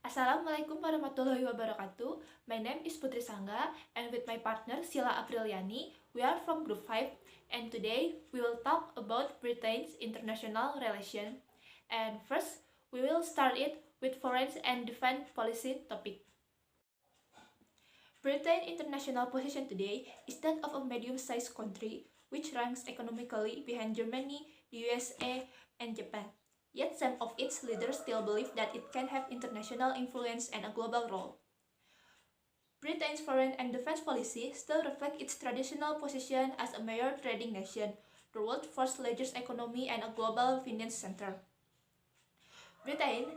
Assalamualaikum warahmatullahi wabarakatuh. My name is Putri Sangga, and with my partner Sila Apriliani, we are from Group 5, and today we will talk about Britain's international relation. And first, we will start it with foreign and defense policy topic. Britain's international position today is that of a medium-sized country, which ranks economically behind Germany, the USA, and Japan. Yet some of its leaders still believe that it can have international influence and a global role. Britain's foreign and defense policy still reflects its traditional position as a major trading nation, the world's first largest economy and a global finance center. Britain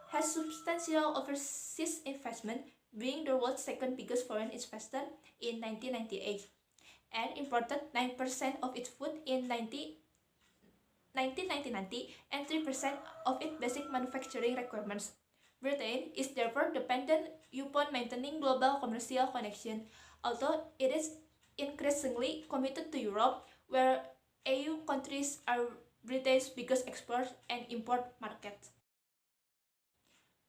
has substantial overseas investment, being the world's second biggest foreign investor in 1998, and imported 9% of its food in 1990 and 3% of its basic manufacturing requirements. Britain is therefore dependent upon maintaining global commercial connection, although it is increasingly committed to Europe, where EU countries are Britain's biggest export and import markets.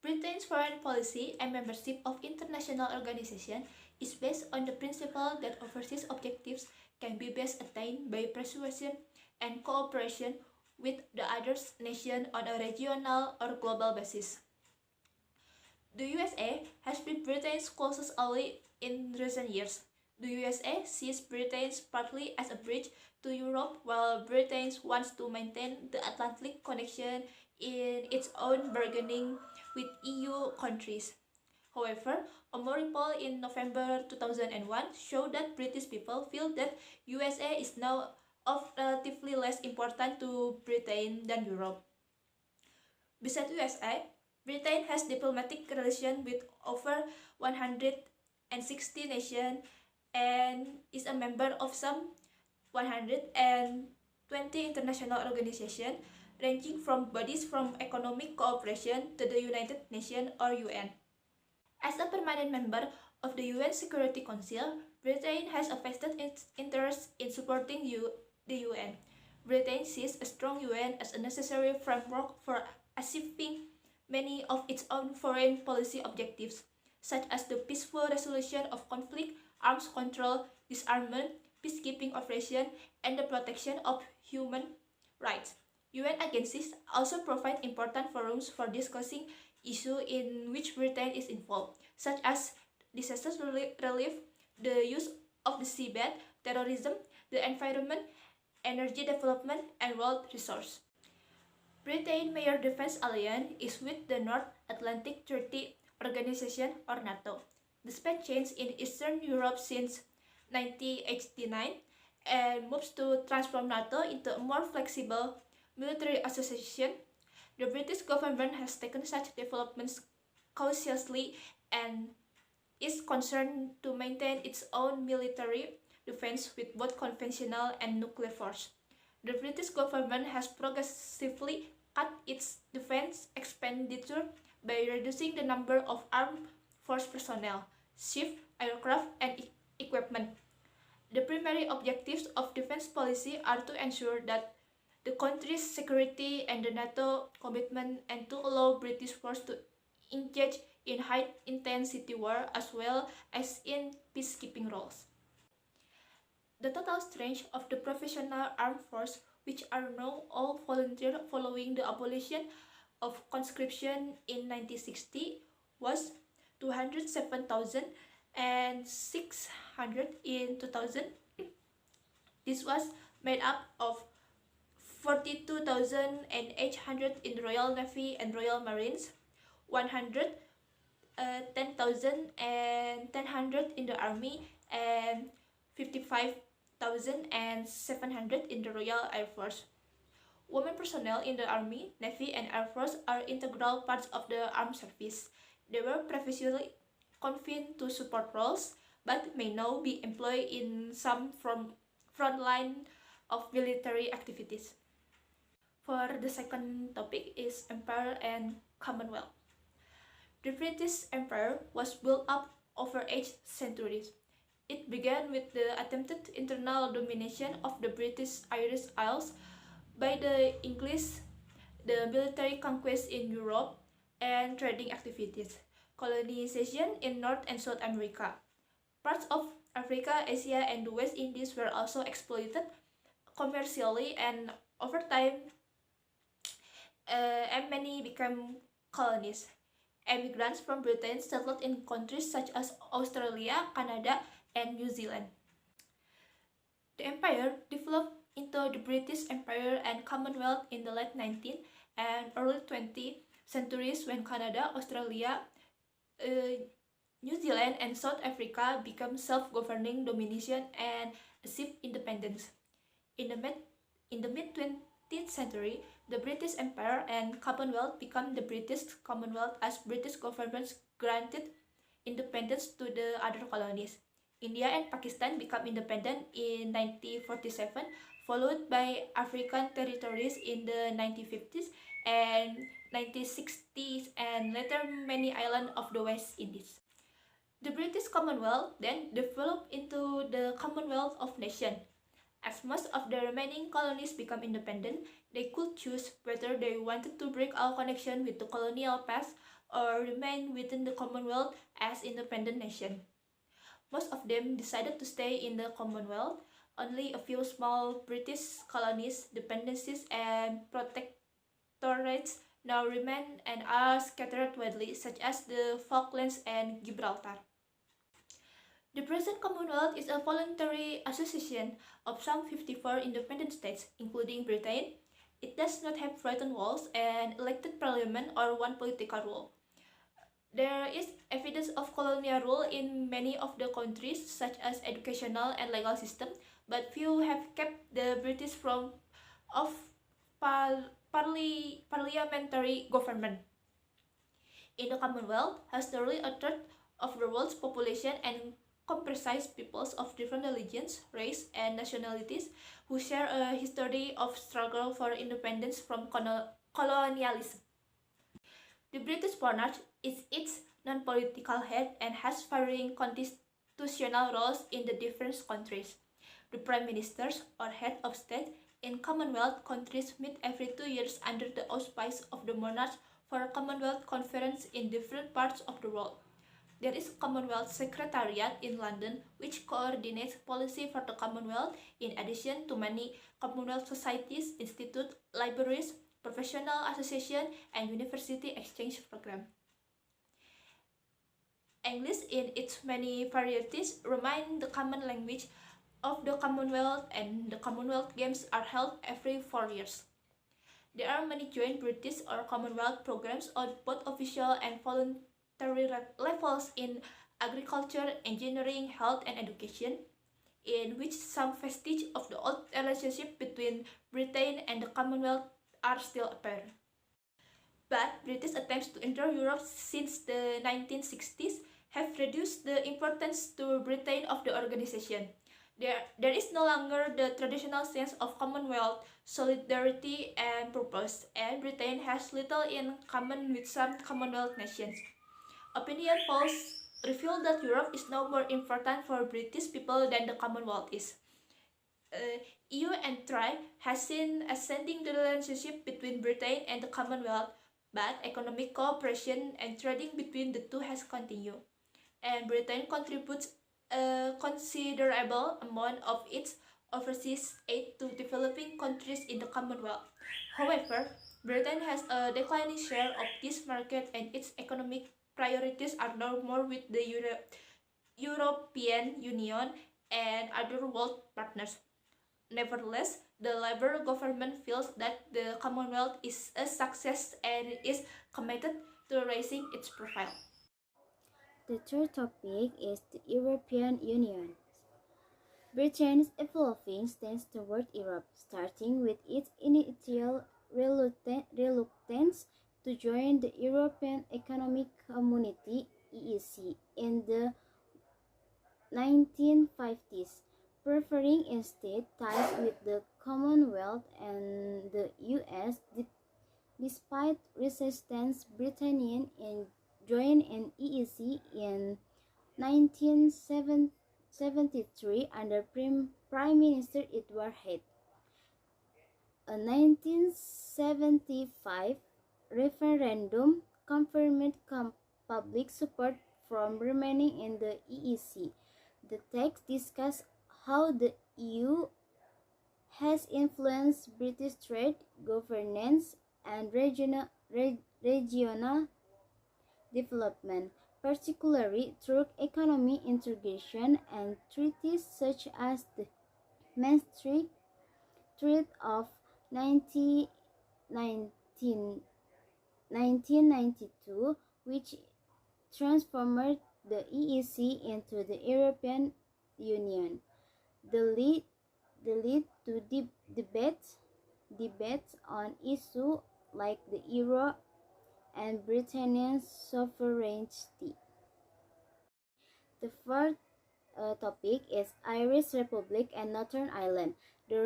Britain's foreign policy and membership of international organizations is based on the principle that overseas objectives can be best attained by persuasion and cooperation with the other nation on a regional or global basis. The USA has been Britain's closest ally in recent years. The USA sees Britain partly as a bridge to Europe, while Britain wants to maintain the Atlantic connection in its own bargaining with EU countries. However, a more poll in November 2001 showed that British people feel that USA is now of relatively less important to Britain than Europe. Besides USA, Britain has diplomatic relations with over 160 nations and is a member of some 120 international organizations, ranging from bodies from economic cooperation to the United Nations or UN. As a permanent member of the UN Security Council, Britain has a vested interest in supporting the UN. Britain sees a strong UN as a necessary framework for achieving many of its own foreign policy objectives, such as the peaceful resolution of conflict, arms control, disarmament, peacekeeping operations, and the protection of human rights. UN agencies also provide important forums for discussing issues in which Britain is involved, such as disaster relief, the use of the seabed, terrorism, the environment, energy development, and world resource. Britain's major defense alliance is with the North Atlantic Treaty Organization or NATO. Despite change in Eastern Europe since 1989 and moves to transform NATO into a more flexible military association, the British government has taken such developments cautiously and is concerned to maintain its own military defense with both conventional and nuclear force. The British government has progressively cut its defense expenditure by reducing the number of armed force personnel, ships, aircraft, and equipment. The primary objectives of defense policy are to ensure that the country's security and the NATO commitment, and to allow British force to engage in high-intensity war as well as in peacekeeping roles. The total strength of the professional armed force, which are now all volunteer following the abolition of conscription in 1960, was 207,600 in 2000. This was made up of 42,800 in the Royal Navy and Royal Marines, 110,100 in the Army, and 55,700 in the Royal Air Force. Women personnel in the Army, Navy, and Air Force are integral parts of the armed service. They were previously confined to support roles, but may now be employed in some front line of military activities. For the second topic is Empire and Commonwealth. The British Empire was built up over 8 centuries. It began with the attempted internal domination of the British Irish Isles by the English, the military conquest in Europe, and trading activities. colonization in North and South America. Parts of Africa, Asia, and the West Indies were also exploited commercially, and over time, and many became colonies. Immigrants from Britain settled in countries such as Australia, Canada, and New Zealand. The empire developed into the British Empire and Commonwealth in the late 19th and early 20th centuries when Canada, Australia, New Zealand, and South Africa became self-governing domination and achieved independence. In the mid 20th century, the British Empire and Commonwealth became the British Commonwealth as British governments granted independence to the other colonies. India and Pakistan became independent in 1947, followed by African territories in the 1950s and 1960s, and later many islands of the West Indies. The British Commonwealth then developed into the Commonwealth of Nations. As most of the remaining colonies became independent, they could choose whether they wanted to break all connection with the colonial past or remain within the Commonwealth as independent nation. Most of them decided to stay in the Commonwealth. Only a few small British colonies, dependencies, and protectorates now remain and are scattered widely, such as the Falklands and Gibraltar. The present Commonwealth is a voluntary association of some 54 independent states, including Britain. It does not have written walls and elected parliament or one political rule. There is evidence of colonial rule in many of the countries, such as educational and legal system, but few have kept the British form of parliamentary government. In the Commonwealth, has nearly a third of the world's population and comprises peoples of different religions, race, and nationalities who share a history of struggle for independence from colonialism. The British monarch is its non-political head and has varying constitutional roles in the different countries. The Prime Ministers or head of state in Commonwealth countries meet every 2 years under the auspice of the monarch for a Commonwealth conference in different parts of the world. There is a Commonwealth Secretariat in London which coordinates policy for the Commonwealth in addition to many Commonwealth societies, institutes, libraries, professional associations, and university exchange programs. English in its many varieties remain the common language of the Commonwealth, and the Commonwealth Games are held every 4 years. There are many joint British or Commonwealth programs on both official and voluntary levels in agriculture, engineering, health, and education, in which some vestige of the old relationship between Britain and the Commonwealth are still apparent. But British attempts to enter Europe since the 1960s have reduced the importance to Britain of the organization. There is no longer the traditional sense of Commonwealth solidarity and purpose, and Britain has little in common with some Commonwealth nations. Opinion polls reveal that Europe is now more important for British people than the Commonwealth is. EU and TRI has seen ascending the relationship between Britain and the Commonwealth, but economic cooperation and trading between the two has continued, and Britain contributes a considerable amount of its overseas aid to developing countries in the Commonwealth. However, Britain has a declining share of this market, and its economic priorities are now more with the European Union and other world partners. Nevertheless, the Labour government feels that the Commonwealth is a success and is committed to raising its profile. The third topic is the European Union. Britain's evolving stance toward Europe, starting with its initial reluctance to join the European Economic Community (EEC) in the 1950s, preferring instead ties with the Commonwealth and the US. Despite resistance, Britain joined an EEC in 1973 under Prime Minister Edward Heath. A 1975 referendum confirmed public support from remaining in the EEC. The text discusses how the EU has influenced British trade, governance, and regional development, particularly through economic integration and treaties such as the Maastricht Treaty of 1992, which transformed the EEC into the European Union. The lead to debates on issues like the euro and Britannia's sovereignty. The fourth topic is Irish Republic and Northern Ireland. The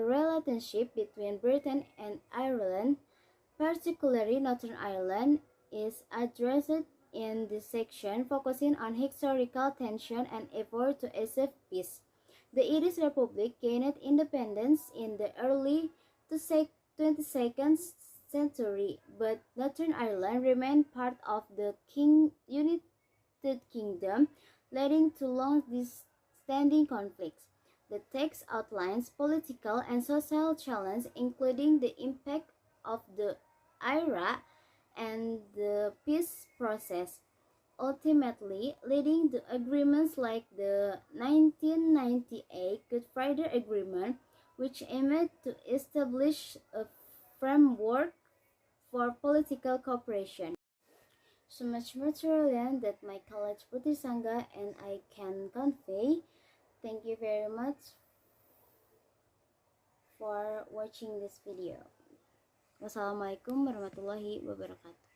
relationship between Britain and Ireland, particularly Northern Ireland, is addressed in this section, focusing on historical tension and effort to achieve peace. The Irish Republic gained independence in the early 22nd century, but Northern Ireland remained part of the United Kingdom, leading to long-standing conflicts. The text outlines political and social challenges, including the impact of the IRA and the peace process, ultimately leading to agreements like the 1998 Good Friday Agreement, which aimed to establish a framework for political cooperation. So much material that my college Putri Sangga and I can convey. Thank you very much for watching this video. Wassalamualaikum warahmatullahi wabarakatuh.